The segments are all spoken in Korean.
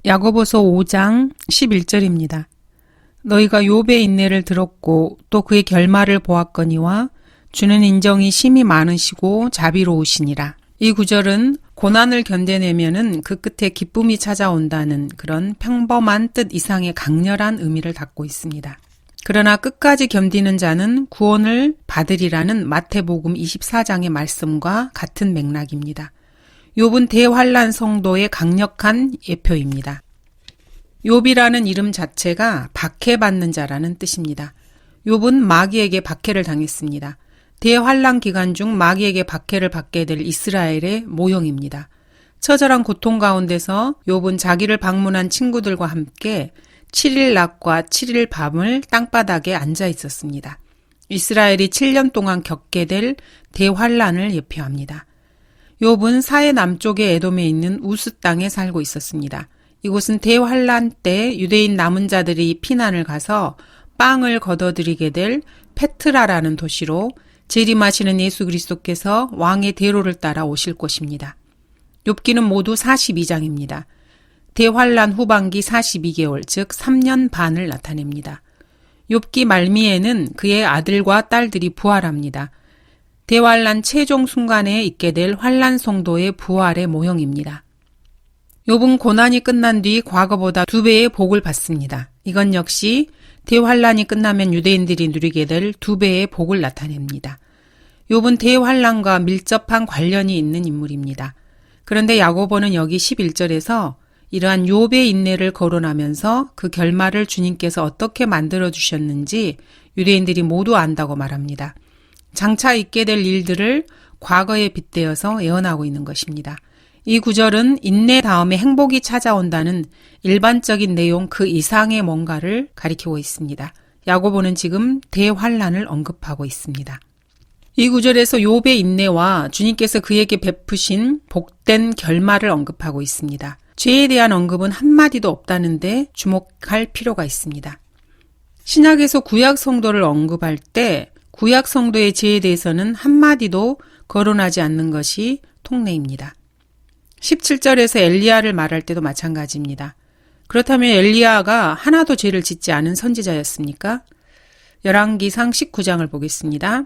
야고보서 5장 11절입니다. 너희가 욥의 인내를 들었고 또 그의 결말을 보았거니와 주는 인정이 심히 많으시고 자비로우시니라. 이 구절은 고난을 견뎌내면은 그 끝에 기쁨이 찾아온다는 그런 평범한 뜻 이상의 강렬한 의미를 담고 있습니다. 그러나 끝까지 견디는 자는 구원을 받으리라는 마태복음 24장의 말씀과 같은 맥락입니다. 욥은 대환란 성도의 강력한 예표입니다. 욥이라는 이름 자체가 박해받는 자라는 뜻입니다. 욥은 마귀에게 박해를 당했습니다. 대환란 기간 중 마귀에게 박해를 받게 될 이스라엘의 모형입니다. 처절한 고통 가운데서 욥은 자기를 방문한 친구들과 함께 7일 낮과 7일 밤을 땅바닥에 앉아 있었습니다. 이스라엘이 7년 동안 겪게 될 대환란을 예표합니다. 욥은 사해 남쪽의 에돔에 있는 우스 땅에 살고 있었습니다. 이곳은 대환란 때 유대인 남은 자들이 피난을 가서 빵을 거둬들이게 될 페트라라는 도시로 재림하시는 예수 그리스도께서 왕의 대로를 따라 오실 곳입니다. 욥기는 모두 42장입니다. 대환란 후반기 42개월, 즉 3년 반을 나타냅니다. 욥기 말미에는 그의 아들과 딸들이 부활합니다. 대환란 최종 순간에 있게 될 환란 성도의 부활의 모형입니다. 욥은 고난이 끝난 뒤 과거보다 2배의 복을 받습니다. 이건 역시 대환란이 끝나면 유대인들이 누리게 될 2배의 복을 나타냅니다. 욥은 대환란과 밀접한 관련이 있는 인물입니다. 그런데 야고보는 여기 11절에서 이러한 욥의 인내를 거론하면서 그 결말을 주님께서 어떻게 만들어주셨는지 유대인들이 모두 안다고 말합니다. 장차 있게 될 일들을 과거에 빗대어서 예언하고 있는 것입니다. 이 구절은 인내 다음에 행복이 찾아온다는 일반적인 내용 그 이상의 뭔가를 가리키고 있습니다. 야고보는 지금 대환란을 언급하고 있습니다. 이 구절에서 욥의 인내와 주님께서 그에게 베푸신 복된 결말을 언급하고 있습니다. 죄에 대한 언급은 한마디도 없다는데 주목할 필요가 있습니다. 신약에서 구약 성도를 언급할 때 구약 성도의 죄에 대해서는 한마디도 거론하지 않는 것이 통례입니다. 17절에서 엘리야를 말할 때도 마찬가지입니다. 그렇다면 엘리야가 하나도 죄를 짓지 않은 선지자였습니까? 열왕기상 19장을 보겠습니다.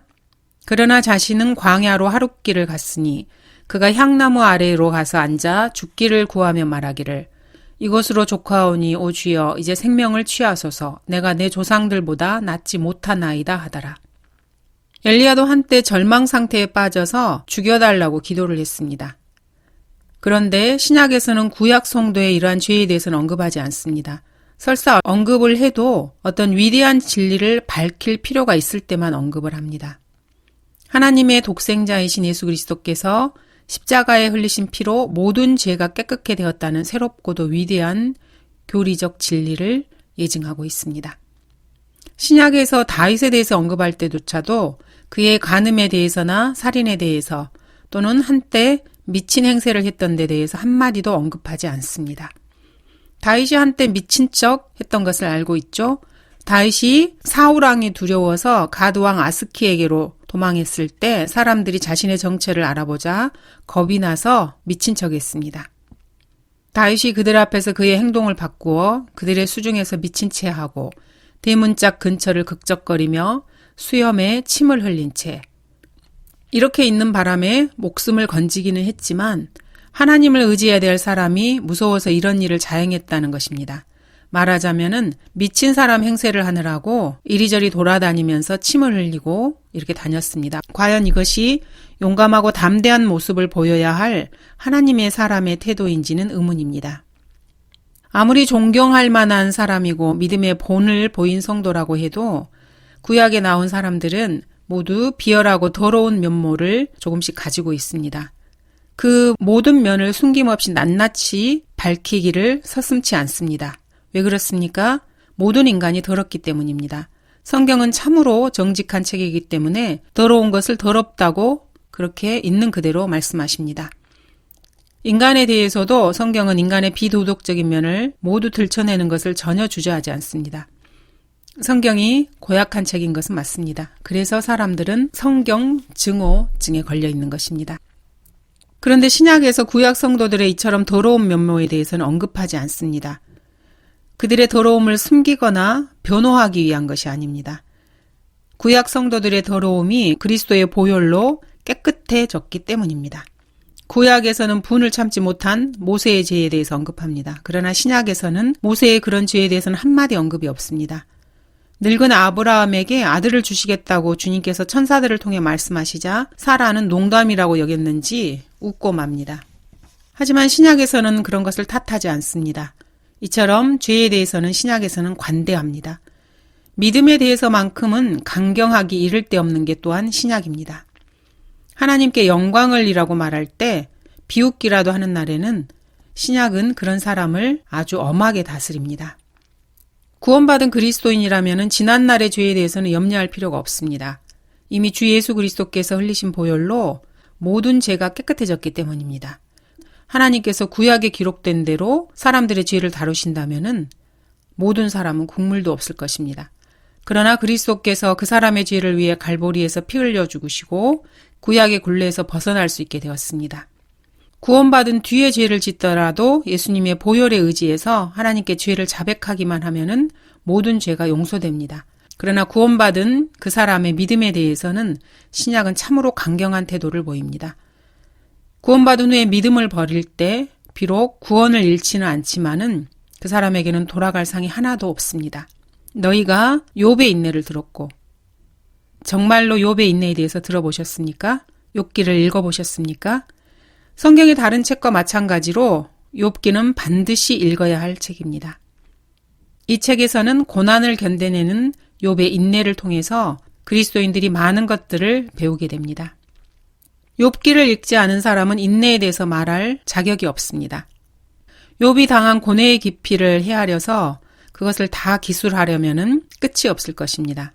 그러나 자신은 광야로 하룻길을 갔으니 그가 향나무 아래로 가서 앉아 죽기를 구하며 말하기를 이곳으로 족하오니 오 주여 이제 생명을 취하소서 내가 내 조상들보다 낫지 못하나이다 하더라. 엘리야도 한때 절망 상태에 빠져서 죽여달라고 기도를 했습니다. 그런데 신약에서는 구약 성도의 이러한 죄에 대해서는 언급하지 않습니다. 설사 언급을 해도 어떤 위대한 진리를 밝힐 필요가 있을 때만 언급을 합니다. 하나님의 독생자이신 예수 그리스도께서 십자가에 흘리신 피로 모든 죄가 깨끗게 되었다는 새롭고도 위대한 교리적 진리를 예증하고 있습니다. 신약에서 다윗에 대해서 언급할 때조차도 그의 간음에 대해서나 살인에 대해서 또는 한때 미친 행세를 했던 데 대해서 한마디도 언급하지 않습니다. 다윗이 한때 미친 척 했던 것을 알고 있죠. 다윗이 사울왕이 두려워서 가드왕 아스키에게로 도망했을 때 사람들이 자신의 정체를 알아보자 겁이 나서 미친 척 했습니다. 다윗이 그들 앞에서 그의 행동을 바꾸어 그들의 수중에서 미친 채 하고 대문짝 근처를 극적거리며 수염에 침을 흘린 채 이렇게 있는 바람에 목숨을 건지기는 했지만 하나님을 의지해야 될 사람이 무서워서 이런 일을 자행했다는 것입니다. 말하자면은 미친 사람 행세를 하느라고 이리저리 돌아다니면서 침을 흘리고 이렇게 다녔습니다. 과연 이것이 용감하고 담대한 모습을 보여야 할 하나님의 사람의 태도인지는 의문입니다. 아무리 존경할 만한 사람이고 믿음의 본을 보인 성도라고 해도 구약에 나온 사람들은 모두 비열하고 더러운 면모를 조금씩 가지고 있습니다. 그 모든 면을 숨김없이 낱낱이 밝히기를 서슴지 않습니다. 왜 그렇습니까? 모든 인간이 더럽기 때문입니다. 성경은 참으로 정직한 책이기 때문에 더러운 것을 더럽다고 그렇게 있는 그대로 말씀하십니다. 인간에 대해서도 성경은 인간의 비도덕적인 면을 모두 들춰내는 것을 전혀 주저하지 않습니다. 성경이 고약한 책인 것은 맞습니다. 그래서 사람들은 성경 증오증에 걸려 있는 것입니다. 그런데 신약에서 구약 성도들의 이처럼 더러운 면모에 대해서는 언급하지 않습니다. 그들의 더러움을 숨기거나 변호하기 위한 것이 아닙니다. 구약 성도들의 더러움이 그리스도의 보혈로 깨끗해졌기 때문입니다. 구약에서는 분을 참지 못한 모세의 죄에 대해서 언급합니다. 그러나 신약에서는 모세의 그런 죄에 대해서는 한마디 언급이 없습니다. 늙은 아브라함에게 아들을 주시겠다고 주님께서 천사들을 통해 말씀하시자 사라는 농담이라고 여겼는지 웃고 맙니다. 하지만 신약에서는 그런 것을 탓하지 않습니다. 이처럼 죄에 대해서는 신약에서는 관대합니다. 믿음에 대해서만큼은 강경하기 이를 데 없는 게 또한 신약입니다. 하나님께 영광을 이라고 말할 때 비웃기라도 하는 날에는 신약은 그런 사람을 아주 엄하게 다스립니다. 구원받은 그리스도인이라면 지난날의 죄에 대해서는 염려할 필요가 없습니다. 이미 주 예수 그리스도께서 흘리신 보혈로 모든 죄가 깨끗해졌기 때문입니다. 하나님께서 구약에 기록된 대로 사람들의 죄를 다루신다면 모든 사람은 국물도 없을 것입니다. 그러나 그리스도께서 그 사람의 죄를 위해 갈보리에서 피 흘려 죽으시고 구약의 굴레에서 벗어날 수 있게 되었습니다. 구원받은 뒤에 죄를 짓더라도 예수님의 보혈에 의지해서 하나님께 죄를 자백하기만 하면은 모든 죄가 용서됩니다. 그러나 구원받은 그 사람의 믿음에 대해서는 신약은 참으로 강경한 태도를 보입니다. 구원받은 후에 믿음을 버릴 때 비록 구원을 잃지는 않지만은 그 사람에게는 돌아갈 상이 하나도 없습니다. 너희가 욥의 인내를 들었고, 정말로 욥의 인내에 대해서 들어보셨습니까? 욥기를 읽어보셨습니까? 성경의 다른 책과 마찬가지로 욥기는 반드시 읽어야 할 책입니다. 이 책에서는 고난을 견뎌내는 욥의 인내를 통해서 그리스도인들이 많은 것들을 배우게 됩니다. 욥기를 읽지 않은 사람은 인내에 대해서 말할 자격이 없습니다. 욥이 당한 고뇌의 깊이를 헤아려서 그것을 다 기술하려면은 끝이 없을 것입니다.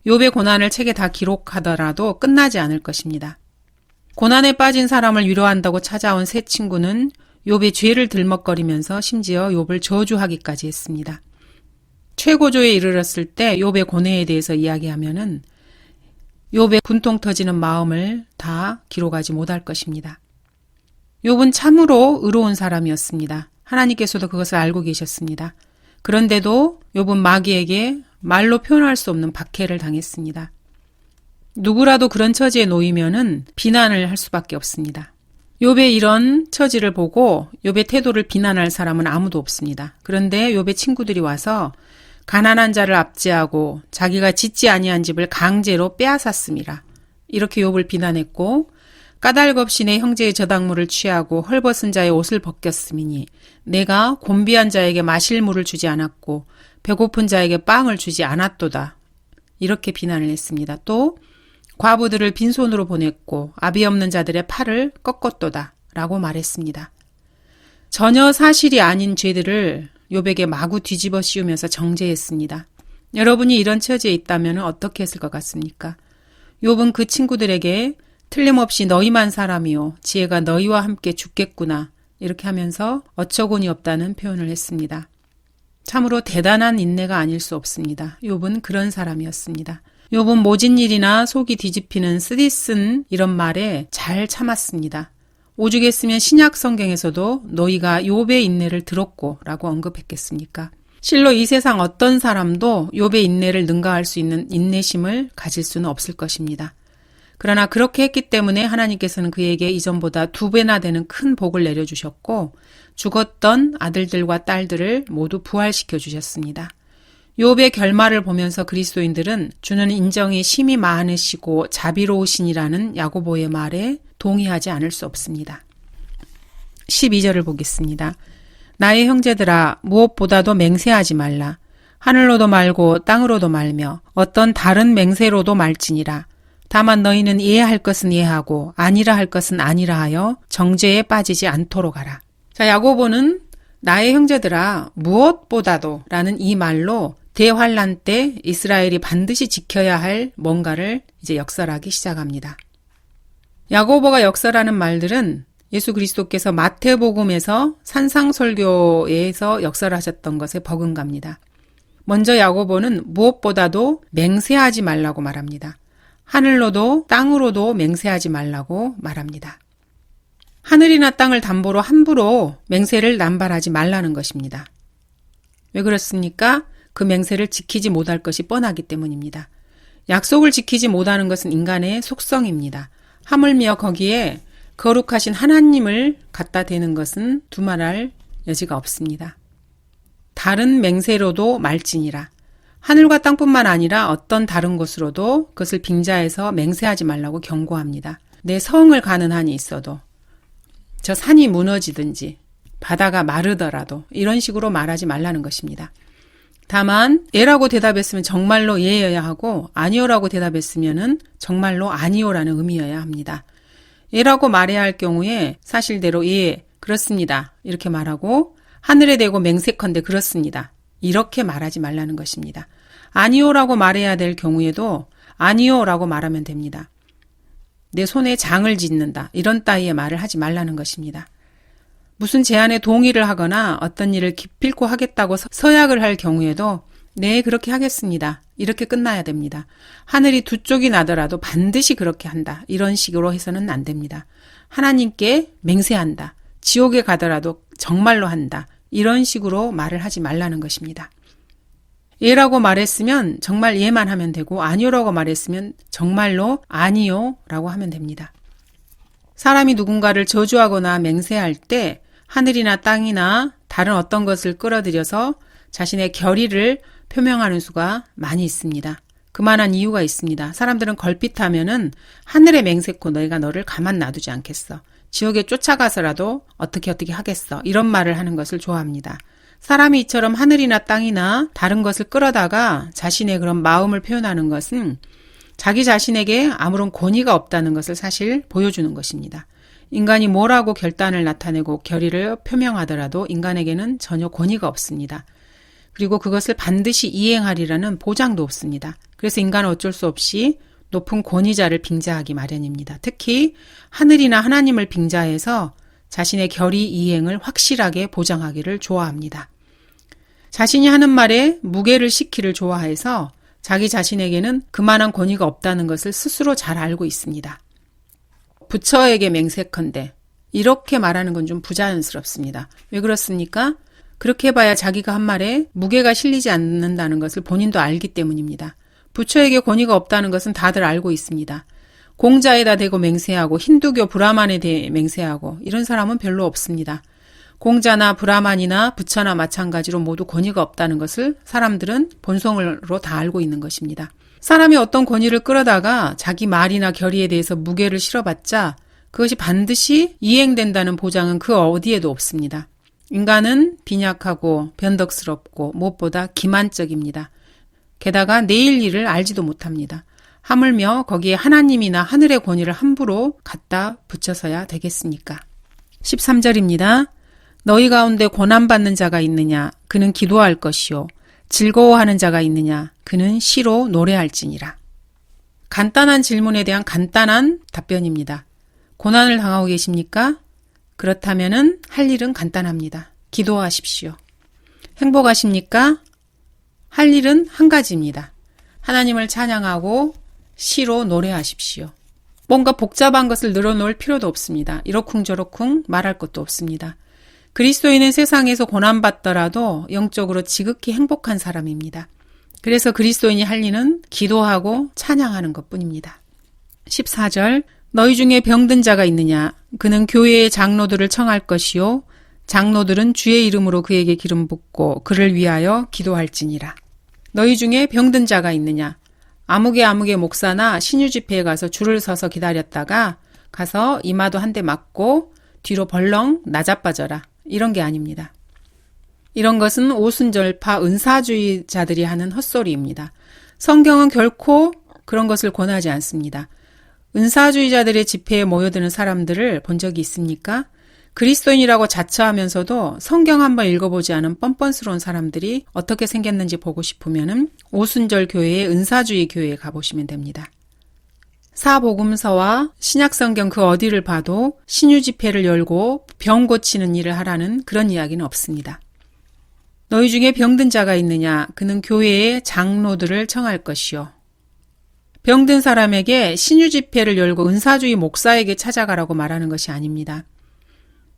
욥의 고난을 책에 다 기록하더라도 끝나지 않을 것입니다. 고난에 빠진 사람을 위로한다고 찾아온 세 친구는 욥의 죄를 들먹거리면서 심지어 욥을 저주하기까지 했습니다. 최고조에 이르렀을 때 욥의 고뇌에 대해서 이야기하면은 욥의 분통 터지는 마음을 다 기록하지 못할 것입니다. 욥은 참으로 의로운 사람이었습니다. 하나님께서도 그것을 알고 계셨습니다. 그런데도 욥은 마귀에게 말로 표현할 수 없는 박해를 당했습니다. 누구라도 그런 처지에 놓이면은 비난을 할 수밖에 없습니다. 욥의 이런 처지를 보고 욥의 태도를 비난할 사람은 아무도 없습니다. 그런데 욥의 친구들이 와서 가난한 자를 압제하고 자기가 짓지 아니한 집을 강제로 빼앗았음이라. 이렇게 욥을 비난했고, 까닭없이 내 형제의 저당물을 취하고 헐벗은 자의 옷을 벗겼음이니 내가 곤비한 자에게 마실 물을 주지 않았고 배고픈 자에게 빵을 주지 않았도다. 이렇게 비난을 했습니다. 또 과부들을 빈손으로 보냈고 아비 없는 자들의 팔을 꺾었도다 라고 말했습니다. 전혀 사실이 아닌 죄들을 욥에게 마구 뒤집어 씌우면서 정죄했습니다. 여러분이 이런 처지에 있다면 어떻게 했을 것 같습니까? 욥은 그 친구들에게 틀림없이 너희만 사람이요 지혜가 너희와 함께 죽겠구나 이렇게 하면서 어처구니 없다는 표현을 했습니다. 참으로 대단한 인내가 아닐 수 없습니다. 욥은 그런 사람이었습니다. 욥은 모진 일이나 속이 뒤집히는 쓰디쓴 이런 말에 잘 참았습니다. 오죽했으면 신약 성경에서도 너희가 욥의 인내를 들었고 라고 언급했겠습니까? 실로 이 세상 어떤 사람도 욥의 인내를 능가할 수 있는 인내심을 가질 수는 없을 것입니다. 그러나 그렇게 했기 때문에 하나님께서는 그에게 이전보다 2배나 되는 큰 복을 내려주셨고 죽었던 아들들과 딸들을 모두 부활시켜 주셨습니다. 욥의 결말을 보면서 그리스도인들은 주는 인정이 심히 많으시고 자비로우시니라는 야고보의 말에 동의하지 않을 수 없습니다. 12절을 보겠습니다. 나의 형제들아 무엇보다도 맹세하지 말라. 하늘로도 말고 땅으로도 말며 어떤 다른 맹세로도 말지니라. 다만 너희는 이해할 것은 이해하고 아니라 할 것은 아니라 하여 정죄에 빠지지 않도록 하라. 자, 야고보는 나의 형제들아 무엇보다도 라는 이 말로 대환란 때 이스라엘이 반드시 지켜야 할 뭔가를 이제 역설하기 시작합니다. 야고보가 역설하는 말들은 예수 그리스도께서 마태복음에서 산상설교에서 역설하셨던 것에 버금갑니다. 먼저 야고보는 무엇보다도 맹세하지 말라고 말합니다. 하늘로도 땅으로도 맹세하지 말라고 말합니다. 하늘이나 땅을 담보로 함부로 맹세를 남발하지 말라는 것입니다. 왜 그렇습니까? 그 맹세를 지키지 못할 것이 뻔하기 때문입니다. 약속을 지키지 못하는 것은 인간의 속성입니다. 하물며 거기에 거룩하신 하나님을 갖다 대는 것은 두말할 여지가 없습니다. 다른 맹세로도 말지니라. 하늘과 땅뿐만 아니라 어떤 다른 곳으로도 그것을 빙자해서 맹세하지 말라고 경고합니다. 내 성을 가는 한이 있어도, 저 산이 무너지든지 바다가 마르더라도 이런 식으로 말하지 말라는 것입니다. 다만 예라고 대답했으면 정말로 예여야 하고 아니오라고 대답했으면 정말로 아니오라는 의미여야 합니다. 예라고 말해야 할 경우에 사실대로 예, 그렇습니다. 이렇게 말하고 하늘에 대고 맹세컨대 그렇습니다. 이렇게 말하지 말라는 것입니다. 아니오라고 말해야 될 경우에도 아니오라고 말하면 됩니다. 내 손에 장을 짓는다. 이런 따위의 말을 하지 말라는 것입니다. 무슨 제안에 동의를 하거나 어떤 일을 기필코 하겠다고 서약을 할 경우에도 네, 그렇게 하겠습니다. 이렇게 끝나야 됩니다. 하늘이 두 쪽이 나더라도 반드시 그렇게 한다. 이런 식으로 해서는 안 됩니다. 하나님께 맹세한다. 지옥에 가더라도 정말로 한다. 이런 식으로 말을 하지 말라는 것입니다. 예라고 말했으면 정말 예만 하면 되고 아니오라고 말했으면 정말로 아니오라고 하면 됩니다. 사람이 누군가를 저주하거나 맹세할 때 하늘이나 땅이나 다른 어떤 것을 끌어들여서 자신의 결의를 표명하는 수가 많이 있습니다. 그만한 이유가 있습니다. 사람들은 걸핏하면은 하늘에 맹세코 너희가 너를 가만 놔두지 않겠어. 지옥에 쫓아가서라도 어떻게 하겠어. 이런 말을 하는 것을 좋아합니다. 사람이 이처럼 하늘이나 땅이나 다른 것을 끌어다가 자신의 그런 마음을 표현하는 것은 자기 자신에게 아무런 권위가 없다는 것을 사실 보여주는 것입니다. 인간이 뭐라고 결단을 나타내고 결의를 표명하더라도 인간에게는 전혀 권위가 없습니다. 그리고 그것을 반드시 이행하리라는 보장도 없습니다. 그래서 인간은 어쩔 수 없이 높은 권위자를 빙자하기 마련입니다. 특히 하늘이나 하나님을 빙자해서 자신의 결의 이행을 확실하게 보장하기를 좋아합니다. 자신이 하는 말에 무게를 싣기를 좋아해서 자기 자신에게는 그만한 권위가 없다는 것을 스스로 잘 알고 있습니다. 부처에게 맹세컨대 이렇게 말하는 건 좀 부자연스럽습니다. 왜 그렇습니까? 그렇게 해봐야 자기가 한 말에 무게가 실리지 않는다는 것을 본인도 알기 때문입니다. 부처에게 권위가 없다는 것은 다들 알고 있습니다. 공자에다 대고 맹세하고 힌두교 브라만에 대해 맹세하고 이런 사람은 별로 없습니다. 공자나 브라만이나 부처나 마찬가지로 모두 권위가 없다는 것을 사람들은 본성으로 다 알고 있는 것입니다. 사람이 어떤 권위를 끌어다가 자기 말이나 결의에 대해서 무게를 실어봤자 그것이 반드시 이행된다는 보장은 그 어디에도 없습니다. 인간은 빈약하고 변덕스럽고 무엇보다 기만적입니다. 게다가 내일 일을 알지도 못합니다. 하물며 거기에 하나님이나 하늘의 권위를 함부로 갖다 붙여서야 되겠습니까? 13절입니다. 너희 가운데 고난받는 자가 있느냐? 그는 기도할 것이요. 즐거워하는 자가 있느냐? 그는 시로 노래할지니라. 간단한 질문에 대한 간단한 답변입니다. 고난을 당하고 계십니까? 그렇다면은 할 일은 간단합니다. 기도하십시오. 행복하십니까? 할 일은 한 가지입니다. 하나님을 찬양하고 시로 노래하십시오. 뭔가 복잡한 것을 늘어놓을 필요도 없습니다. 이러쿵저러쿵 말할 것도 없습니다. 그리스도인은 세상에서 고난받더라도 영적으로 지극히 행복한 사람입니다. 그래서 그리스도인이 할 일은 기도하고 찬양하는 것뿐입니다. 14절 너희 중에 병든 자가 있느냐? 그는 교회의 장로들을 청할 것이요. 장로들은 주의 이름으로 그에게 기름 붓고 그를 위하여 기도할지니라. 너희 중에 병든 자가 있느냐? 아무개 목사나 신유 집회에 가서 줄을 서서 기다렸다가 가서 이마도 한 대 맞고 뒤로 벌렁 나자빠져라. 이런 게 아닙니다. 이런 것은 오순절파 은사주의자들이 하는 헛소리입니다. 성경은 결코 그런 것을 권하지 않습니다. 은사주의자들의 집회에 모여드는 사람들을 본 적이 있습니까? 그리스도인이라고 자처하면서도 성경 한번 읽어보지 않은 뻔뻔스러운 사람들이 어떻게 생겼는지 보고 싶으면 오순절 교회의 은사주의 교회에 가보시면 됩니다. 사복음서와 신약성경 그 어디를 봐도 신유 집회를 열고 병 고치는 일을 하라는 그런 이야기는 없습니다. 너희 중에 병든 자가 있느냐? 그는 교회의 장로들을 청할 것이요. 병든 사람에게 신유 집회를 열고 은사주의 목사에게 찾아가라고 말하는 것이 아닙니다.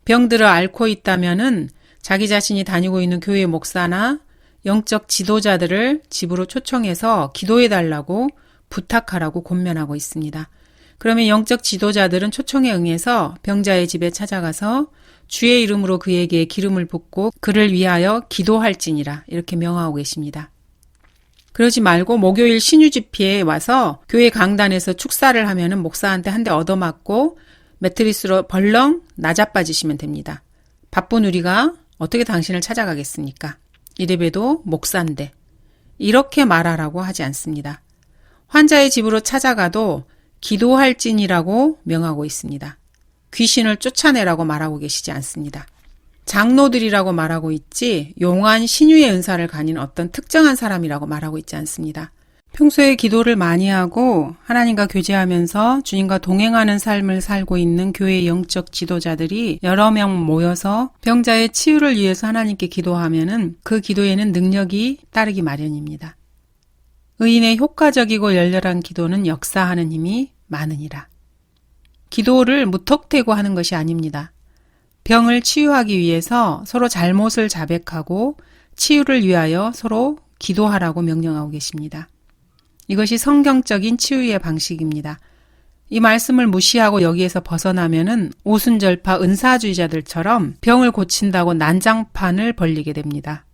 병들어 앓고 있다면은 자기 자신이 다니고 있는 교회 목사나 영적 지도자들을 집으로 초청해서 기도해달라고 부탁하라고 권면하고 있습니다. 그러면 영적 지도자들은 초청에 응해서 병자의 집에 찾아가서 주의 이름으로 그에게 기름을 붓고 그를 위하여 기도할지니라 이렇게 명하고 계십니다. 그러지 말고 목요일 신유집회에 와서 교회 강단에서 축사를 하면은 목사한테 한 대 얻어맞고 매트리스로 벌렁 나자빠지시면 됩니다. 바쁜 우리가 어떻게 당신을 찾아가겠습니까? 이래봬도 목사인데 이렇게 말하라고 하지 않습니다. 환자의 집으로 찾아가도 기도할진이라고 명하고 있습니다. 귀신을 쫓아내라고 말하고 계시지 않습니다. 장로들이라고 말하고 있지 용한 신유의 은사를 가진 어떤 특정한 사람이라고 말하고 있지 않습니다. 평소에 기도를 많이 하고 하나님과 교제하면서 주님과 동행하는 삶을 살고 있는 교회의 영적 지도자들이 여러 명 모여서 병자의 치유를 위해서 하나님께 기도하면은 그 기도에는 능력이 따르기 마련입니다. 의인의 효과적이고 열렬한 기도는 역사하는 힘이 많으니라. 기도를 무턱대고 하는 것이 아닙니다. 병을 치유하기 위해서 서로 잘못을 자백하고 치유를 위하여 서로 기도하라고 명령하고 계십니다. 이것이 성경적인 치유의 방식입니다. 이 말씀을 무시하고 여기에서 벗어나면은 오순절파 은사주의자들처럼 병을 고친다고 난장판을 벌리게 됩니다.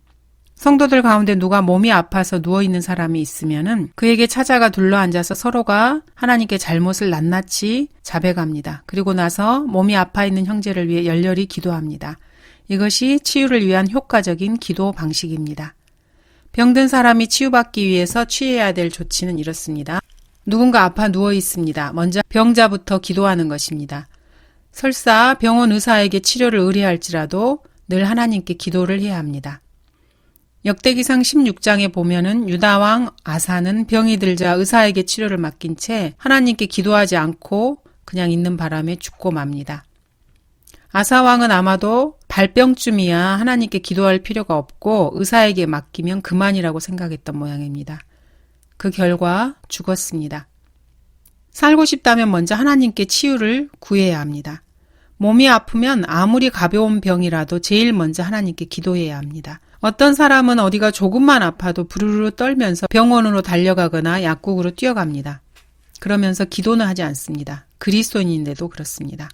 성도들 가운데 누가 몸이 아파서 누워있는 사람이 있으면은 그에게 찾아가 둘러앉아서 서로가 하나님께 잘못을 낱낱이 자백합니다. 그리고 나서 몸이 아파 있는 형제를 위해 열렬히 기도합니다. 이것이 치유를 위한 효과적인 기도 방식입니다. 병든 사람이 치유받기 위해서 취해야 될 조치는 이렇습니다. 누군가 아파 누워 있습니다. 먼저 병자부터 기도하는 것입니다. 설사 병원 의사에게 치료를 의뢰할지라도 늘 하나님께 기도를 해야 합니다. 역대기상 16장에 보면은 유다왕 아사는 병이 들자 의사에게 치료를 맡긴 채 하나님께 기도하지 않고 그냥 있는 바람에 죽고 맙니다. 아사왕은 아마도 발병쯤이야 하나님께 기도할 필요가 없고 의사에게 맡기면 그만이라고 생각했던 모양입니다. 그 결과 죽었습니다. 살고 싶다면 먼저 하나님께 치유를 구해야 합니다. 몸이 아프면 아무리 가벼운 병이라도 제일 먼저 하나님께 기도해야 합니다. 어떤 사람은 어디가 조금만 아파도 부르르 떨면서 병원으로 달려가거나 약국으로 뛰어갑니다. 그러면서 기도는 하지 않습니다. 그리스도인인데도 그렇습니다.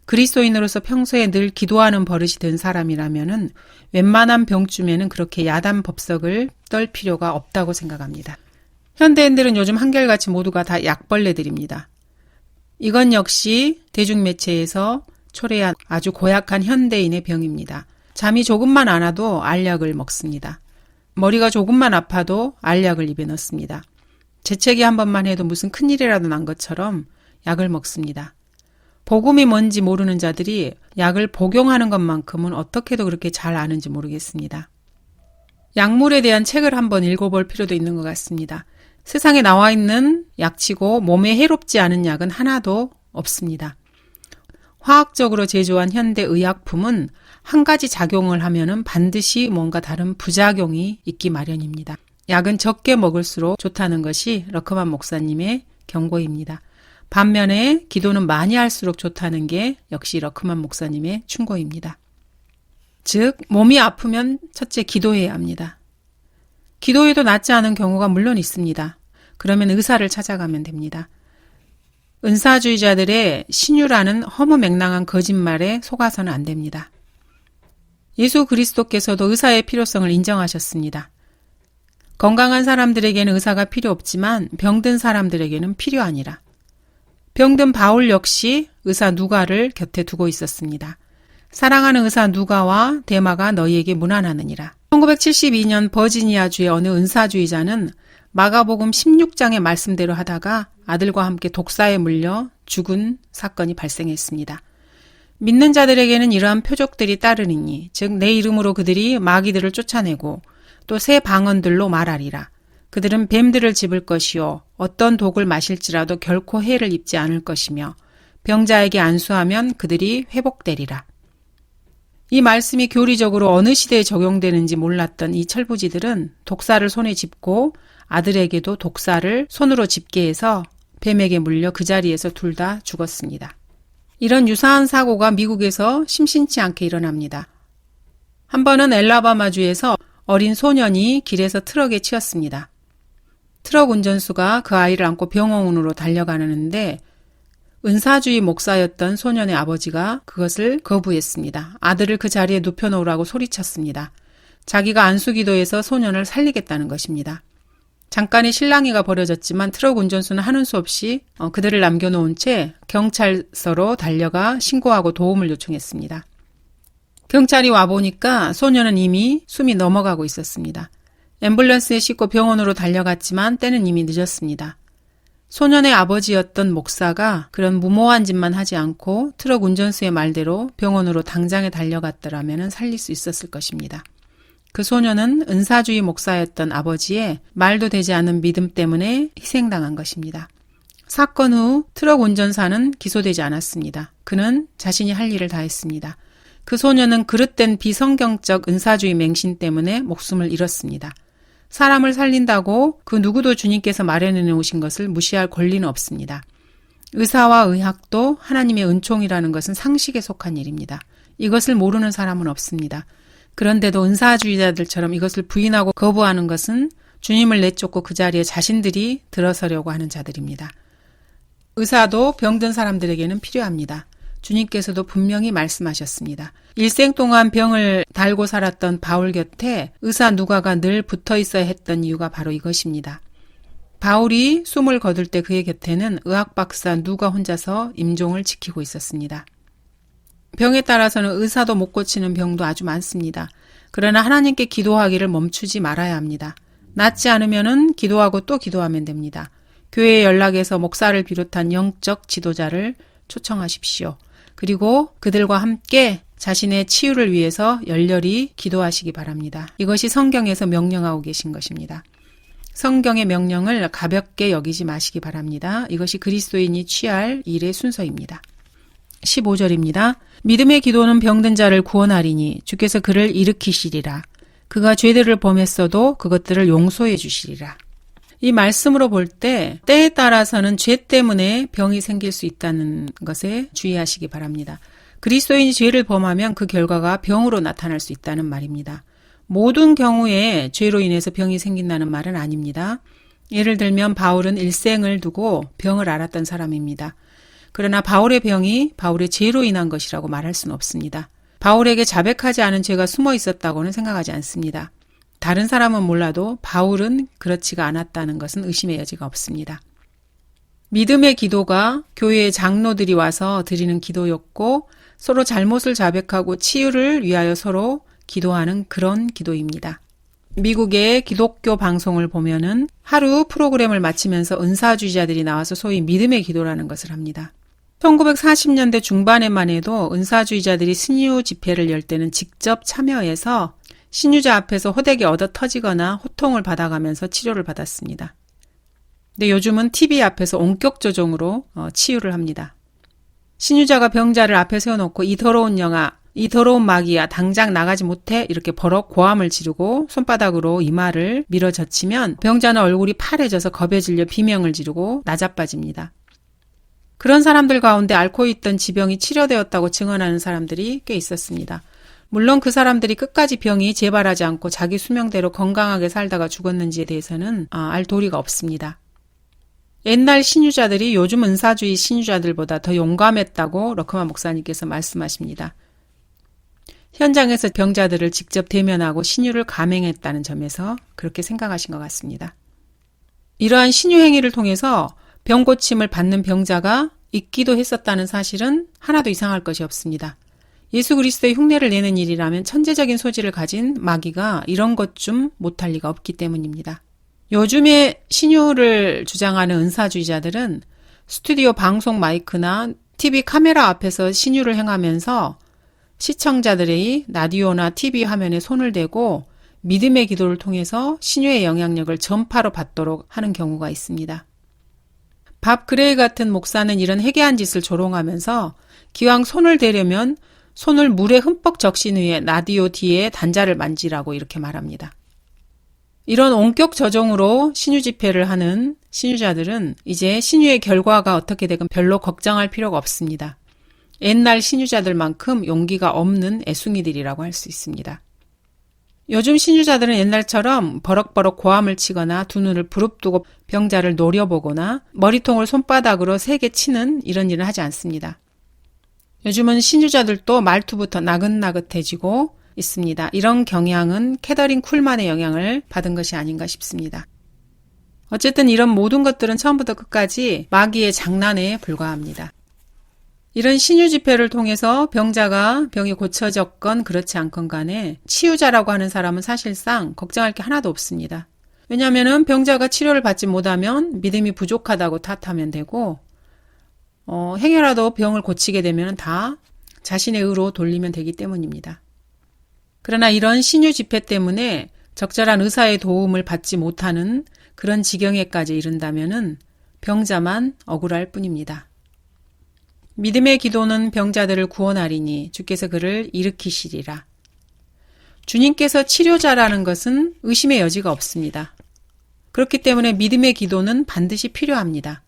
그리스도인으로서 평소에 늘 기도하는 버릇이 된 사람이라면은 웬만한 병쯤에는 그렇게 야단 법석을 떨 필요가 없다고 생각합니다. 현대인들은 요즘 한결같이 모두가 다 약벌레들입니다. 이건 역시 대중매체에서 초래한 아주 고약한 현대인의 병입니다. 잠이 조금만 안 와도 알약을 먹습니다. 머리가 조금만 아파도 알약을 입에 넣습니다. 재채기 한 번만 해도 무슨 큰일이라도 난 것처럼 약을 먹습니다. 복음이 뭔지 모르는 자들이 약을 복용하는 것만큼은 어떻게도 그렇게 잘 아는지 모르겠습니다. 약물에 대한 책을 한번 읽어볼 필요도 있는 것 같습니다. 세상에 나와 있는 약치고 몸에 해롭지 않은 약은 하나도 없습니다. 화학적으로 제조한 현대 의약품은 한 가지 작용을 하면은 반드시 뭔가 다른 부작용이 있기 마련입니다. 약은 적게 먹을수록 좋다는 것이 러크만 목사님의 경고입니다. 반면에 기도는 많이 할수록 좋다는 게 역시 러크만 목사님의 충고입니다. 즉 몸이 아프면 첫째 기도해야 합니다. 기도해도 낫지 않은 경우가 물론 있습니다. 그러면 의사를 찾아가면 됩니다. 은사주의자들의 신유라는 허무맹랑한 거짓말에 속아서는 안 됩니다. 예수 그리스도께서도 의사의 필요성을 인정하셨습니다. 건강한 사람들에게는 의사가 필요 없지만 병든 사람들에게는 필요하니라. 병든 바울 역시 의사 누가를 곁에 두고 있었습니다. 사랑하는 의사 누가와 데마가 너희에게 문안하느니라. 1972년 버지니아주의 어느 은사주의자는 마가복음 16장의 말씀대로 하다가 아들과 함께 독사에 물려 죽은 사건이 발생했습니다. 믿는 자들에게는 이러한 표적들이 따르니니 즉 내 이름으로 그들이 마귀들을 쫓아내고 또 새 방언들로 말하리라. 그들은 뱀들을 집을 것이요 어떤 독을 마실지라도 결코 해를 입지 않을 것이며 병자에게 안수하면 그들이 회복되리라. 이 말씀이 교리적으로 어느 시대에 적용되는지 몰랐던 이 철부지들은 독사를 손에 짚고 아들에게도 독사를 손으로 짚게 해서 뱀에게 물려 그 자리에서 둘 다 죽었습니다. 이런 유사한 사고가 미국에서 심심치 않게 일어납니다. 한 번은 엘라바마주에서 어린 소년이 길에서 트럭에 치였습니다. 트럭 운전수가 그 아이를 안고 병원으로 달려가는데 은사주의 목사였던 소년의 아버지가 그것을 거부했습니다. 아들을 그 자리에 눕혀놓으라고 소리쳤습니다. 자기가 안수기도해서 소년을 살리겠다는 것입니다. 잠깐의 실랑이가 벌어졌지만 트럭 운전수는 하는 수 없이 그들을 남겨놓은 채 경찰서로 달려가 신고하고 도움을 요청했습니다. 경찰이 와보니까 소년은 이미 숨이 넘어가고 있었습니다. 앰뷸런스에 싣고 병원으로 달려갔지만 때는 이미 늦었습니다. 소년의 아버지였던 목사가 그런 무모한 짓만 하지 않고 트럭 운전수의 말대로 병원으로 당장에 달려갔더라면 살릴 수 있었을 것입니다. 그 소년은 은사주의 목사였던 아버지의 말도 되지 않은 믿음 때문에 희생당한 것입니다. 사건 후 트럭 운전사는 기소되지 않았습니다. 그는 자신이 할 일을 다했습니다. 그 소년은 그릇된 비성경적 은사주의 맹신 때문에 목숨을 잃었습니다. 사람을 살린다고 그 누구도 주님께서 마련해 놓으신 것을 무시할 권리는 없습니다. 의사와 의학도 하나님의 은총이라는 것은 상식에 속한 일입니다. 이것을 모르는 사람은 없습니다. 그런데도 은사주의자들처럼 이것을 부인하고 거부하는 것은 주님을 내쫓고 그 자리에 자신들이 들어서려고 하는 자들입니다. 의사도 병든 사람들에게는 필요합니다. 주님께서도 분명히 말씀하셨습니다. 일생 동안 병을 달고 살았던 바울 곁에 의사 누가가 늘 붙어 있어야 했던 이유가 바로 이것입니다. 바울이 숨을 거둘 때 그의 곁에는 의학 박사 누가 혼자서 임종을 지키고 있었습니다. 병에 따라서는 의사도 못 고치는 병도 아주 많습니다. 그러나 하나님께 기도하기를 멈추지 말아야 합니다. 낫지 않으면은 기도하고 또 기도하면 됩니다. 교회에 연락해서 목사를 비롯한 영적 지도자를 초청하십시오. 그리고 그들과 함께 자신의 치유를 위해서 열렬히 기도하시기 바랍니다. 이것이 성경에서 명령하고 계신 것입니다. 성경의 명령을 가볍게 여기지 마시기 바랍니다. 이것이 그리스도인이 취할 일의 순서입니다. 15절입니다. 믿음의 기도는 병든 자를 구원하리니 주께서 그를 일으키시리라. 그가 죄들을 범했어도 그것들을 용서해 주시리라. 이 말씀으로 볼 때 때에 따라서는 죄 때문에 병이 생길 수 있다는 것에 주의하시기 바랍니다. 그리스도인이 죄를 범하면 그 결과가 병으로 나타날 수 있다는 말입니다. 모든 경우에 죄로 인해서 병이 생긴다는 말은 아닙니다. 예를 들면 바울은 일생을 두고 병을 앓았던 사람입니다. 그러나 바울의 병이 바울의 죄로 인한 것이라고 말할 수는 없습니다. 바울에게 자백하지 않은 죄가 숨어 있었다고는 생각하지 않습니다. 다른 사람은 몰라도 바울은 그렇지가 않았다는 것은 의심의 여지가 없습니다. 믿음의 기도가 교회의 장로들이 와서 드리는 기도였고 서로 잘못을 자백하고 치유를 위하여 서로 기도하는 그런 기도입니다. 미국의 기독교 방송을 보면은 하루 프로그램을 마치면서 은사주의자들이 나와서 소위 믿음의 기도라는 것을 합니다. 1940년대 중반에만 해도 은사주의자들이 신유 집회를 열 때는 직접 참여해서 신유자 앞에서 호되게 얻어 터지거나 호통을 받아가면서 치료를 받았습니다. 근데 요즘은 TV 앞에서 온격 조종으로 치유를 합니다. 신유자가 병자를 앞에 세워놓고 이 더러운 영아, 이 더러운 마귀야 당장 나가지 못해 이렇게 버럭 고함을 지르고 손바닥으로 이마를 밀어젖히면 병자는 얼굴이 파래져서 겁에 질려 비명을 지르고 나자빠집니다. 그런 사람들 가운데 앓고 있던 지병이 치료되었다고 증언하는 사람들이 꽤 있었습니다. 물론 그 사람들이 끝까지 병이 재발하지 않고 자기 수명대로 건강하게 살다가 죽었는지에 대해서는 알 도리가 없습니다. 옛날 신유자들이 요즘 은사주의 신유자들보다 더 용감했다고 러크만 목사님께서 말씀하십니다. 현장에서 병자들을 직접 대면하고 신유를 감행했다는 점에서 그렇게 생각하신 것 같습니다. 이러한 신유 행위를 통해서 병 고침을 받는 병자가 있기도 했었다는 사실은 하나도 이상할 것이 없습니다. 예수 그리스도의 흉내를 내는 일이라면 천재적인 소질을 가진 마귀가 이런 것 좀 못할 리가 없기 때문입니다. 요즘에 신유를 주장하는 은사주의자들은 스튜디오 방송 마이크나 TV 카메라 앞에서 신유를 행하면서 시청자들의 라디오나 TV 화면에 손을 대고 믿음의 기도를 통해서 신유의 영향력을 전파로 받도록 하는 경우가 있습니다. 밥 그레이 같은 목사는 이런 해괴한 짓을 조롱하면서 기왕 손을 대려면 손을 물에 흠뻑 적신 후에 라디오 뒤에 단자를 만지라고 이렇게 말합니다. 이런 온격 저종으로 신유 집회를 하는 신유자들은 이제 신유의 결과가 어떻게 되건 별로 걱정할 필요가 없습니다. 옛날 신유자들만큼 용기가 없는 애숭이들이라고 할 수 있습니다. 요즘 신유자들은 옛날처럼 버럭버럭 고함을 치거나 두 눈을 부릅뜨고 병자를 노려보거나 머리통을 손바닥으로 세게 치는 이런 일은 하지 않습니다. 요즘은 신유자들도 말투부터 나긋나긋해지고 있습니다. 이런 경향은 캐더린 쿨만의 영향을 받은 것이 아닌가 싶습니다. 어쨌든 이런 모든 것들은 처음부터 끝까지 마귀의 장난에 불과합니다. 이런 신유 집회를 통해서 병자가 병이 고쳐졌건 그렇지 않건 간에 치유자라고 하는 사람은 사실상 걱정할 게 하나도 없습니다. 왜냐하면 병자가 치료를 받지 못하면 믿음이 부족하다고 탓하면 되고 행여라도 병을 고치게 되면 다 자신의 의로 돌리면 되기 때문입니다. 그러나 이런 신유 집회 때문에 적절한 의사의 도움을 받지 못하는 그런 지경에까지 이른다면 병자만 억울할 뿐입니다. 믿음의 기도는 병자들을 구원하리니 주께서 그를 일으키시리라. 주님께서 치료자라는 것은 의심의 여지가 없습니다. 그렇기 때문에 믿음의 기도는 반드시 필요합니다.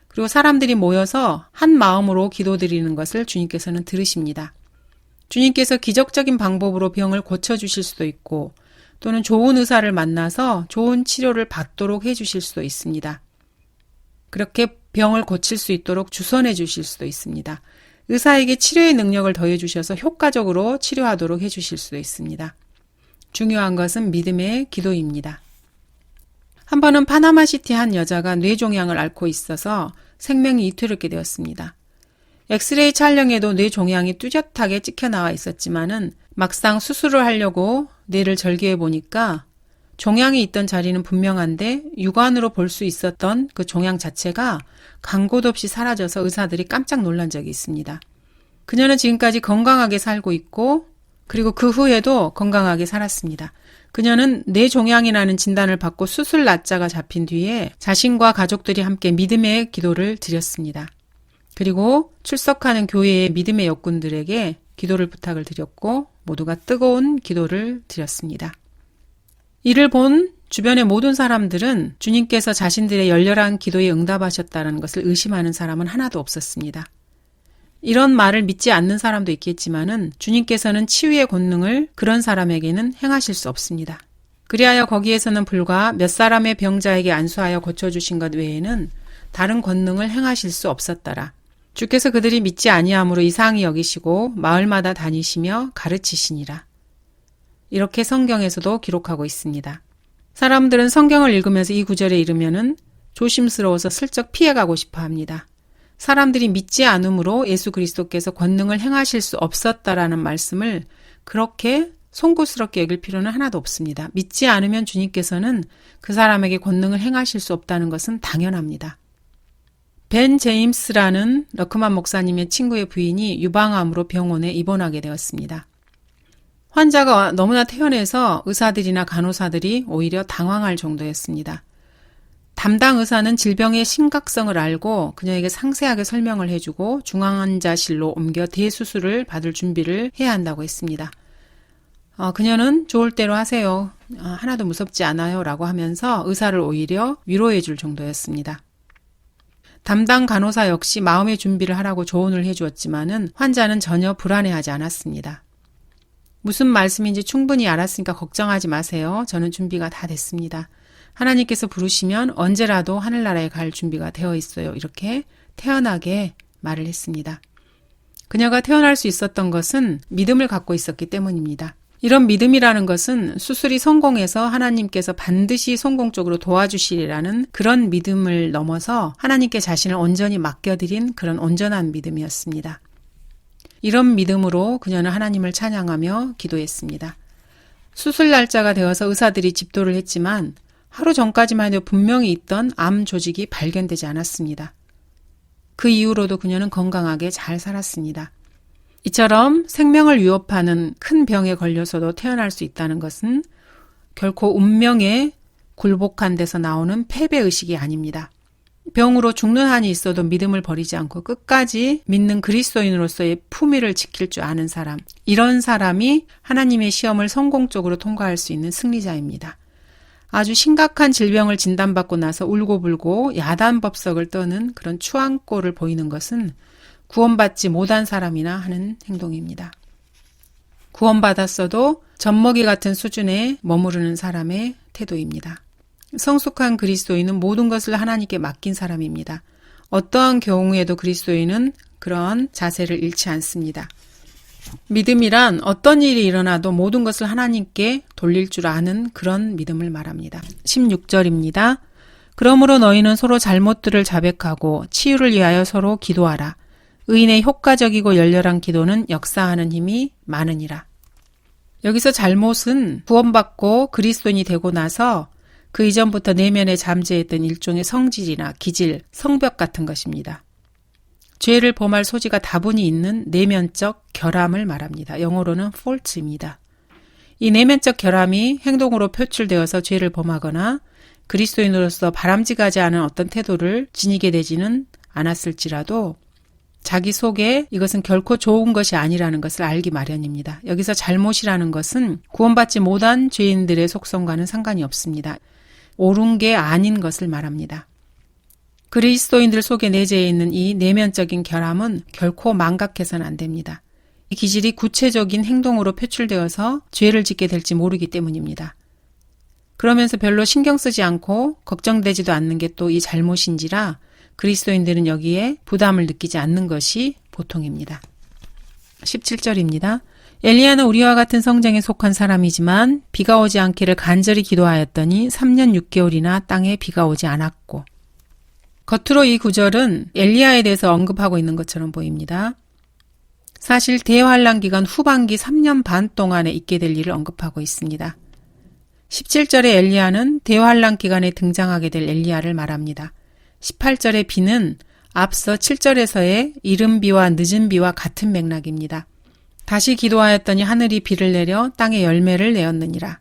그리고 사람들이 모여서 한 마음으로 기도드리는 것을 주님께서는 들으십니다. 주님께서 기적적인 방법으로 병을 고쳐주실 수도 있고 또는 좋은 의사를 만나서 좋은 치료를 받도록 해주실 수도 있습니다. 그렇게 병을 고칠 수 있도록 주선해 주실 수도 있습니다. 의사에게 치료의 능력을 더해 주셔서 효과적으로 치료하도록 해 주실 수도 있습니다. 중요한 것은 믿음의 기도입니다. 한 번은 파나마시티 한 여자가 뇌종양을 앓고 있어서 생명이 이투렵게 되었습니다. 엑스레이 촬영에도 뇌종양이 뚜렷하게 찍혀 나와 있었지만은 막상 수술을 하려고 뇌를 절개해 보니까 종양이 있던 자리는 분명한데 육안으로 볼 수 있었던 그 종양 자체가 간 곳 없이 사라져서 의사들이 깜짝 놀란 적이 있습니다. 그녀는 지금까지 건강하게 살고 있고 그리고 그 후에도 건강하게 살았습니다. 그녀는 뇌종양이라는 진단을 받고 수술 날짜가 잡힌 뒤에 자신과 가족들이 함께 믿음의 기도를 드렸습니다. 그리고 출석하는 교회의 믿음의 역군들에게 기도를 부탁을 드렸고 모두가 뜨거운 기도를 드렸습니다. 이를 본 주변의 모든 사람들은 주님께서 자신들의 열렬한 기도에 응답하셨다는 것을 의심하는 사람은 하나도 없었습니다. 이런 말을 믿지 않는 사람도 있겠지만은 주님께서는 치유의 권능을 그런 사람에게는 행하실 수 없습니다. 그리하여 거기에서는 불과 몇 사람의 병자에게 안수하여 고쳐주신 것 외에는 다른 권능을 행하실 수 없었더라. 주께서 그들이 믿지 아니함으로 이상히 여기시고 마을마다 다니시며 가르치시니라. 이렇게 성경에서도 기록하고 있습니다. 사람들은 성경을 읽으면서 이 구절에 이르면은 조심스러워서 슬쩍 피해가고 싶어 합니다. 사람들이 믿지 않으므로 예수 그리스도께서 권능을 행하실 수 없었다라는 말씀을 그렇게 송구스럽게 여길 필요는 하나도 없습니다. 믿지 않으면 주님께서는 그 사람에게 권능을 행하실 수 없다는 것은 당연합니다. 벤 제임스라는 러크만 목사님의 친구의 부인이 유방암으로 병원에 입원하게 되었습니다. 환자가 너무나 태연해서 의사들이나 간호사들이 오히려 당황할 정도였습니다. 담당 의사는 질병의 심각성을 알고 그녀에게 상세하게 설명을 해주고 중환자실로 옮겨 대수술을 받을 준비를 해야 한다고 했습니다. 그녀는 좋을 대로 하세요. 하나도 무섭지 않아요. 라고 하면서 의사를 오히려 위로해 줄 정도였습니다. 담당 간호사 역시 마음의 준비를 하라고 조언을 해주었지만은 환자는 전혀 불안해하지 않았습니다. 무슨 말씀인지 충분히 알았으니까 걱정하지 마세요. 저는 준비가 다 됐습니다. 하나님께서 부르시면 언제라도 하늘나라에 갈 준비가 되어 있어요. 이렇게 태연하게 말을 했습니다. 그녀가 태어날 수 있었던 것은 믿음을 갖고 있었기 때문입니다. 이런 믿음이라는 것은 수술이 성공해서 하나님께서 반드시 성공적으로 도와주시리라는 그런 믿음을 넘어서 하나님께 자신을 온전히 맡겨드린 그런 온전한 믿음이었습니다. 이런 믿음으로 그녀는 하나님을 찬양하며 기도했습니다. 수술 날짜가 되어서 의사들이 집도를 했지만 하루 전까지만 해도 분명히 있던 암 조직이 발견되지 않았습니다. 그 이후로도 그녀는 건강하게 잘 살았습니다. 이처럼 생명을 위협하는 큰 병에 걸려서도 태어날 수 있다는 것은 결코 운명에 굴복한 데서 나오는 패배의식이 아닙니다. 병으로 죽는 한이 있어도 믿음을 버리지 않고 끝까지 믿는 그리스도인으로서의 품위를 지킬 줄 아는 사람, 이런 사람이 하나님의 시험을 성공적으로 통과할 수 있는 승리자입니다. 아주 심각한 질병을 진단받고 나서 울고불고 야단법석을 떠는 그런 추앙꼴을 보이는 것은 구원받지 못한 사람이나 하는 행동입니다. 구원받았어도 젖먹이 같은 수준에 머무르는 사람의 태도입니다. 성숙한 그리스도인은 모든 것을 하나님께 맡긴 사람입니다. 어떠한 경우에도 그리스도인은 그런 자세를 잃지 않습니다. 믿음이란 어떤 일이 일어나도 모든 것을 하나님께 돌릴 줄 아는 그런 믿음을 말합니다. 16절입니다. 그러므로 너희는 서로 잘못들을 자백하고 치유를 위하여 서로 기도하라. 의인의 효과적이고 열렬한 기도는 역사하는 힘이 많으니라. 여기서 잘못은 구원받고 그리스도인이 되고 나서 그 이전부터 내면에 잠재했던 일종의 성질이나 기질, 성벽 같은 것입니다. 죄를 범할 소지가 다분히 있는 내면적 결함을 말합니다. 영어로는 fault입니다. 이 내면적 결함이 행동으로 표출되어서 죄를 범하거나 그리스도인으로서 바람직하지 않은 어떤 태도를 지니게 되지는 않았을지라도 자기 속에 이것은 결코 좋은 것이 아니라는 것을 알기 마련입니다. 여기서 잘못이라는 것은 구원받지 못한 죄인들의 속성과는 상관이 없습니다. 옳은 게 아닌 것을 말합니다. 그리스도인들 속에 내재해 있는 이 내면적인 결함은 결코 망각해서는 안 됩니다. 이 기질이 구체적인 행동으로 표출되어서 죄를 짓게 될지 모르기 때문입니다. 그러면서 별로 신경 쓰지 않고 걱정되지도 않는 게 또 이 잘못인지라 그리스도인들은 여기에 부담을 느끼지 않는 것이 보통입니다. 17절입니다. 엘리야는 우리와 같은 성정에 속한 사람이지만 비가 오지 않기를 간절히 기도하였더니 3년 6개월이나 땅에 비가 오지 않았고. 겉으로 이 구절은 엘리야에 대해서 언급하고 있는 것처럼 보입니다. 사실 대환란 기간 후반기 3년 반 동안에 있게 될 일을 언급하고 있습니다. 17절에 엘리야는 대환란 기간에 등장하게 될 엘리야를 말합니다. 18절의 비는 앞서 7절에서의 이른 비와 늦은 비와 같은 맥락입니다. 다시 기도하였더니 하늘이 비를 내려 땅에 열매를 내었느니라.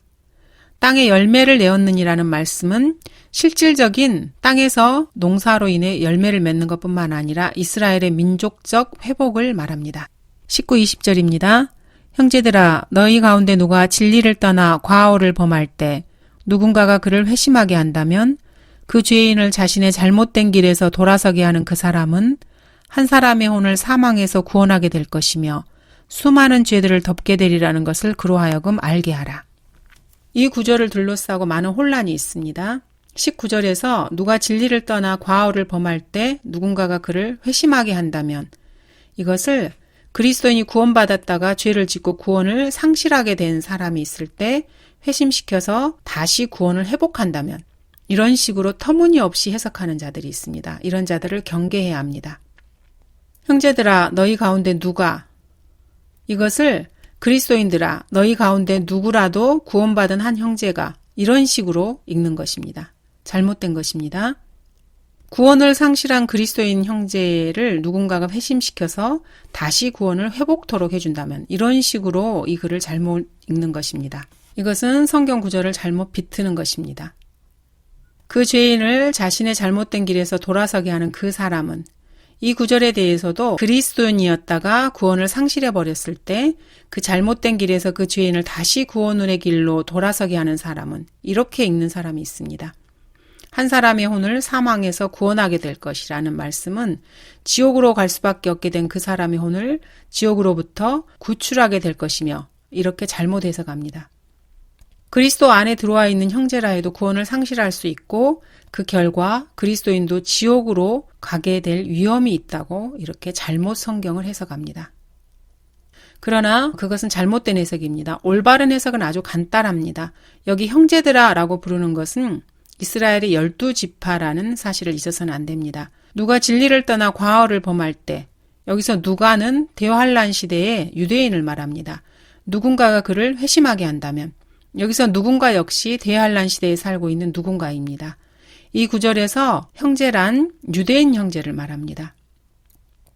땅에 열매를 내었느니라는 말씀은 실질적인 땅에서 농사로 인해 열매를 맺는 것뿐만 아니라 이스라엘의 민족적 회복을 말합니다. 19, 20절입니다. 형제들아, 너희 가운데 누가 진리를 떠나 과오를 범할 때 누군가가 그를 회심하게 한다면 그 죄인을 자신의 잘못된 길에서 돌아서게 하는 그 사람은 한 사람의 혼을 사망에서 구원하게 될 것이며 수많은 죄들을 덮게 되리라는 것을 그로 하여금 알게 하라. 이 구절을 둘러싸고 많은 혼란이 있습니다. 19절에서 누가 진리를 떠나 과오를 범할 때 누군가가 그를 회심하게 한다면 이것을 그리스도인이 구원받았다가 죄를 짓고 구원을 상실하게 된 사람이 있을 때 회심시켜서 다시 구원을 회복한다면 이런 식으로 터무니없이 해석하는 자들이 있습니다. 이런 자들을 경계해야 합니다. 형제들아, 너희 가운데 누가 이것을 그리스도인들아, 너희 가운데 누구라도 구원받은 한 형제가 이런 식으로 읽는 것입니다. 잘못된 것입니다. 구원을 상실한 그리스도인 형제를 누군가가 회심시켜서 다시 구원을 회복토록 해준다면 이런 식으로 이 글을 잘못 읽는 것입니다. 이것은 성경 구절을 잘못 비트는 것입니다. 그 죄인을 자신의 잘못된 길에서 돌아서게 하는 그 사람은 이 구절에 대해서도 그리스도인이었다가 구원을 상실해버렸을 때 그 잘못된 길에서 그 죄인을 다시 구원의 길로 돌아서게 하는 사람은 이렇게 읽는 사람이 있습니다. 한 사람의 혼을 사망에서 구원하게 될 것이라는 말씀은 지옥으로 갈 수밖에 없게 된 그 사람의 혼을 지옥으로부터 구출하게 될 것이며 이렇게 잘못 해석합니다. 그리스도 안에 들어와 있는 형제라 해도 구원을 상실할 수 있고 그 결과 그리스도인도 지옥으로 가게 될 위험이 있다고 이렇게 잘못 성경을 해석합니다. 그러나 그것은 잘못된 해석입니다. 올바른 해석은 아주 간단합니다. 여기 형제들아 라고 부르는 것은 이스라엘의 12지파라는 사실을 잊어서는 안 됩니다. 누가 진리를 떠나 과오를 범할 때 여기서 누가는 대환란 시대의 유대인을 말합니다. 누군가가 그를 회심하게 한다면 여기서 누군가 역시 대환란 시대에 살고 있는 누군가입니다. 이 구절에서 형제란 유대인 형제를 말합니다.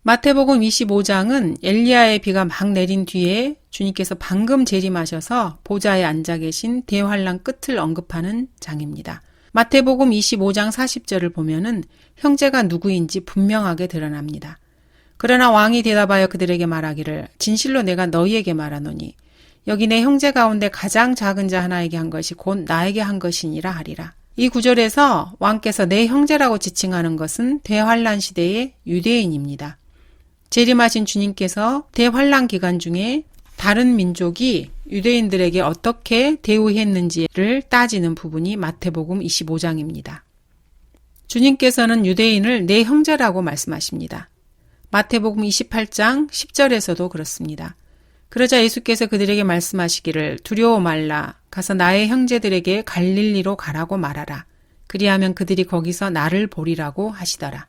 마태복음 25장은 엘리야의 비가 막 내린 뒤에 주님께서 방금 재림하셔서 보좌에 앉아 계신 대환란 끝을 언급하는 장입니다. 마태복음 25장 40절을 보면은 형제가 누구인지 분명하게 드러납니다. 그러나 왕이 대답하여 그들에게 말하기를 진실로 내가 너희에게 말하노니 여기 내 형제 가운데 가장 작은 자 하나에게 한 것이 곧 나에게 한 것이니라 하리라. 이 구절에서 왕께서 내 형제라고 지칭하는 것은 대환란 시대의 유대인입니다. 재림하신 주님께서 대환란 기간 중에 다른 민족이 유대인들에게 어떻게 대우했는지를 따지는 부분이 마태복음 25장입니다. 주님께서는 유대인을 내 형제라고 말씀하십니다. 마태복음 28장 10절에서도 그렇습니다. 그러자 예수께서 그들에게 말씀하시기를 두려워 말라. 가서 나의 형제들에게 갈릴리로 가라고 말하라. 그리하면 그들이 거기서 나를 보리라고 하시더라.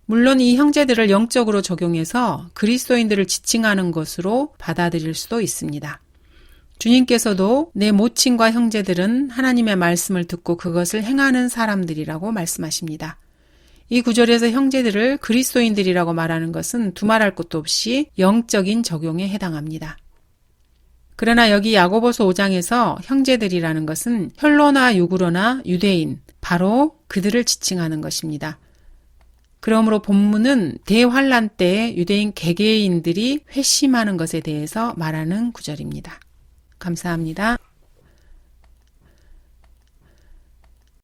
물론 이 형제들을 영적으로 적용해서 그리스도인들을 지칭하는 것으로 받아들일 수도 있습니다. 주님께서도 내 모친과 형제들은 하나님의 말씀을 듣고 그것을 행하는 사람들이라고 말씀하십니다. 이 구절에서 형제들을 그리스도인들이라고 말하는 것은 두말할 것도 없이 영적인 적용에 해당합니다. 그러나 여기 야고보서 5장에서 형제들이라는 것은 혈로나 육으로나 유대인, 바로 그들을 지칭하는 것입니다. 그러므로 본문은 대환란 때에 유대인 개개인들이 회심하는 것에 대해서 말하는 구절입니다. 감사합니다.